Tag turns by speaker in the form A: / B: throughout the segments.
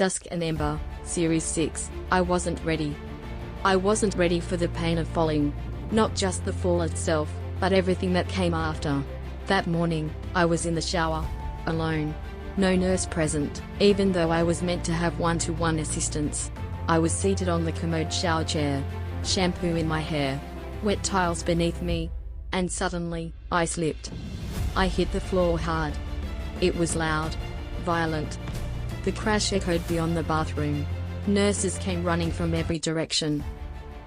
A: Dusk and Ember, Series 6, I wasn't ready. I wasn't ready for the pain of falling. Not just the fall itself, but everything that came after. That morning, I was in the shower, alone. No nurse present, even though I was meant to have one-to-one assistance. I was seated on the commode shower chair, shampoo in my hair, wet tiles beneath me, and suddenly, I slipped. I hit the floor hard. It was loud, violent. The crash echoed beyond the bathroom. Nurses came running from every direction.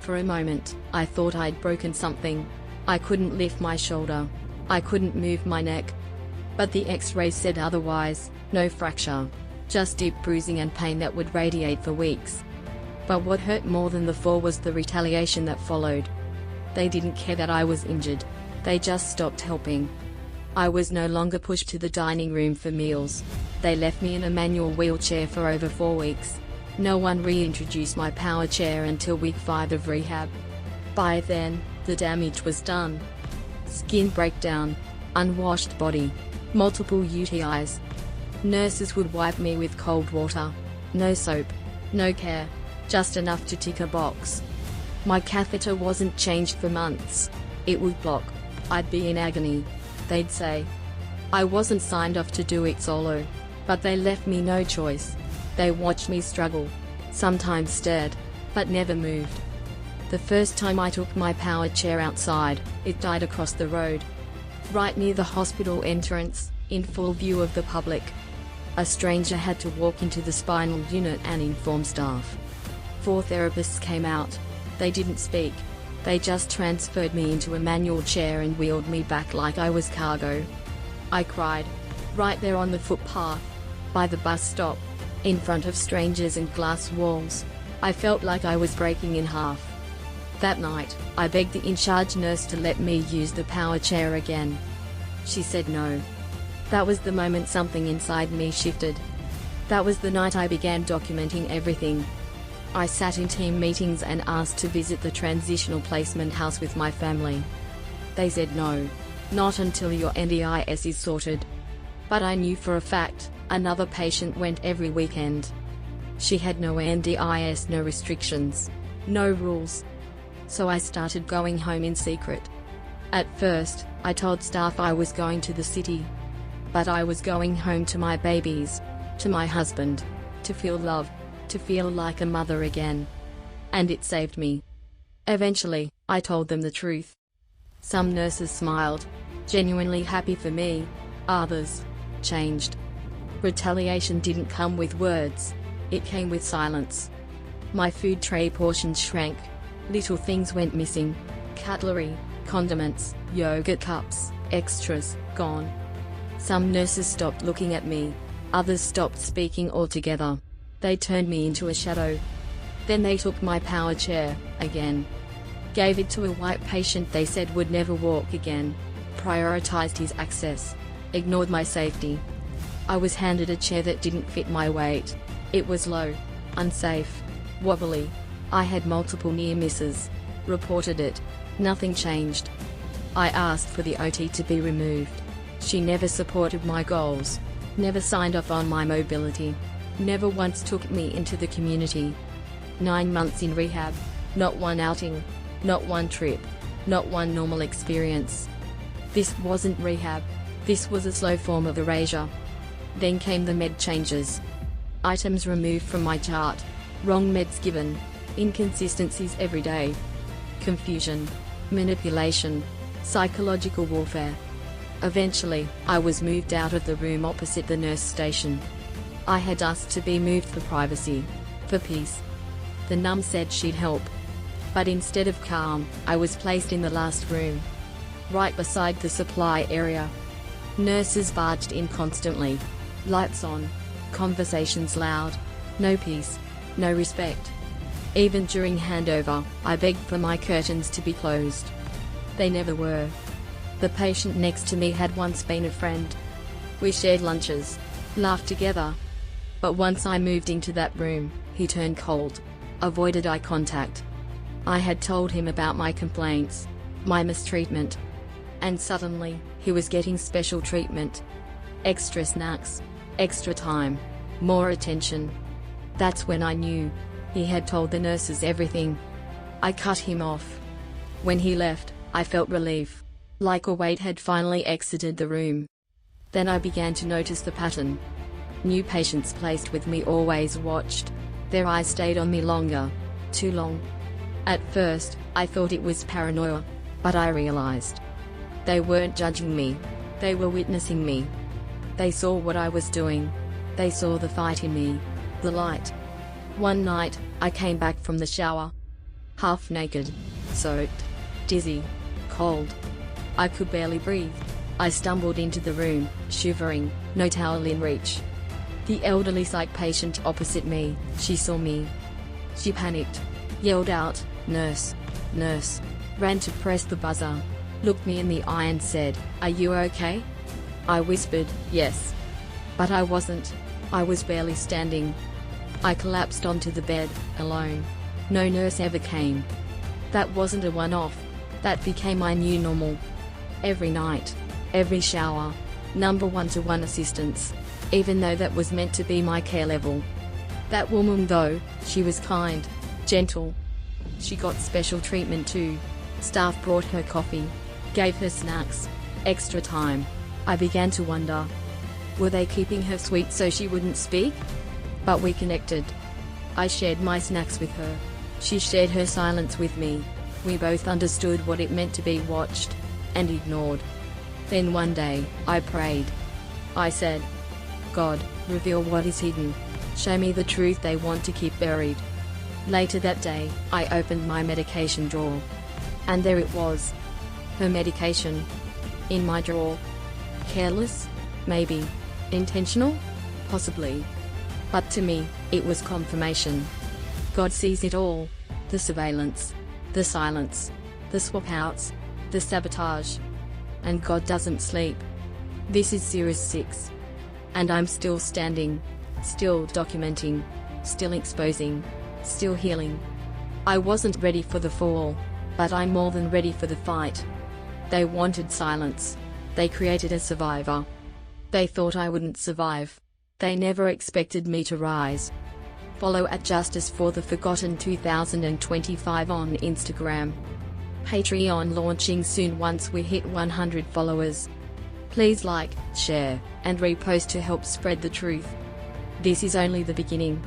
A: For a moment, I thought I'd broken something. I couldn't lift my shoulder. I couldn't move my neck. But the X-rays said otherwise, no fracture. Just deep bruising and pain that would radiate for weeks. But what hurt more than the fall was the retaliation that followed. They didn't care that I was injured. They just stopped helping. I was no longer pushed to the dining room for meals. They left me in a manual wheelchair for over 4 weeks. No one reintroduced my power chair until week 5 of rehab. By then, the damage was done. Skin breakdown, unwashed body, multiple UTIs. Nurses would wipe me with cold water. No soap, no care, just enough to tick a box. My catheter wasn't changed for months. It would block. I'd be in agony. They'd say. I wasn't signed off to do it solo. But they left me no choice. They watched me struggle. Sometimes stared, but never moved. The first time I took my power chair outside, it died across the road. Right near the hospital entrance, in full view of the public. A stranger had to walk into the spinal unit and inform staff. 4 therapists came out. They didn't speak. They just transferred me into a manual chair and wheeled me back like I was cargo. I cried. Right there on the footpath. By the bus stop. In front of strangers and glass walls. I felt like I was breaking in half. That night, I begged the in-charge nurse to let me use the power chair again. She said no. That was the moment something inside me shifted. That was the night I began documenting everything. I sat in team meetings and asked to visit the transitional placement house with my family. They said no. Not until your NDIS is sorted. But I knew for a fact, another patient went every weekend. She had no NDIS, no restrictions, no rules. So I started going home in secret. At first, I told staff I was going to the city. But I was going home to my babies, to my husband, to feel love, to feel like a mother again. And it saved me. Eventually, I told them the truth. Some nurses smiled, genuinely happy for me. Others changed. Retaliation didn't come with words. It came with silence. My food tray portions shrank. Little things went missing. Cutlery, condiments, yogurt cups, extras, gone. Some nurses stopped looking at me. Others stopped speaking altogether. They turned me into a shadow. Then they took my power chair, again. Gave it to a white patient they said would never walk again. Prioritized his access. Ignored my safety. I was handed a chair that didn't fit my weight. It was low, unsafe, wobbly. I had multiple near misses. Reported it. Nothing changed. I asked for the OT to be removed. She never supported my goals. Never signed off on my mobility. Never once took me into the community. 9 months in rehab. Not one outing. Not one trip. Not one normal experience. This wasn't rehab. This was a slow form of erasure. Then came the med changes. Items removed from my chart. Wrong meds given. Inconsistencies every day. Confusion. Manipulation. Psychological warfare. Eventually, I was moved out of the room opposite the nurse station. I had asked to be moved for privacy. For peace. The nurse said she'd help. But instead of calm, I was placed in the last room. Right beside the supply area. Nurses barged in constantly. Lights on. Conversations loud. No peace. No respect. Even during handover, I begged for my curtains to be closed. They never were. The patient next to me had once been a friend. We shared lunches. Laughed together. But once I moved into that room, he turned cold. Avoided eye contact. I had told him about my complaints. My mistreatment. And suddenly, he was getting special treatment. Extra snacks. Extra time. More attention. That's when I knew. He had told the nurses everything. I cut him off. When he left, I felt relief. Like a weight had finally exited the room. Then I began to notice the pattern. New patients placed with me always watched. Their eyes stayed on me longer. Too long. At first, I thought it was paranoia. But I realized. They weren't judging me. They were witnessing me. They saw what I was doing. They saw the fight in me. The light. One night, I came back from the shower. Half naked. Soaked. Dizzy. Cold. I could barely breathe. I stumbled into the room, shivering, no towel in reach. The elderly psych patient opposite me, she saw me. She panicked. Yelled out, "Nurse! Nurse!" Ran to press the buzzer. Looked me in the eye and said, "Are you okay?" I whispered, "Yes." But I wasn't. I was barely standing. I collapsed onto the bed, alone. No nurse ever came. That wasn't a one-off. That became my new normal. Every night. Every shower. Number 1-to-1 assistance. Even though that was meant to be my care level. That woman though, she was kind. Gentle. She got special treatment too. Staff brought her coffee. Gave her snacks. Extra time. I began to wonder. Were they keeping her sweet so she wouldn't speak? But we connected. I shared my snacks with her. She shared her silence with me. We both understood what it meant to be watched. And ignored. Then one day, I prayed. I said, "God, reveal what is hidden. Show me the truth they want to keep buried." Later that day, I opened my medication drawer. And there it was. Her medication. In my drawer. Careless? Maybe. Intentional? Possibly. But to me, it was confirmation. God sees it all. The surveillance. The silence. The swap-outs. The sabotage. And God doesn't sleep. This is Series 6. And I'm still standing. Still documenting. Still exposing. Still healing. I wasn't ready for the fall. But I'm more than ready for the fight. They wanted silence. They created a survivor. They thought I wouldn't survive. They never expected me to rise. Follow at Justice for the Forgotten 2025 on Instagram. Patreon launching soon once we hit 100 followers. Please like, share, and repost to help spread the truth. This is only the beginning.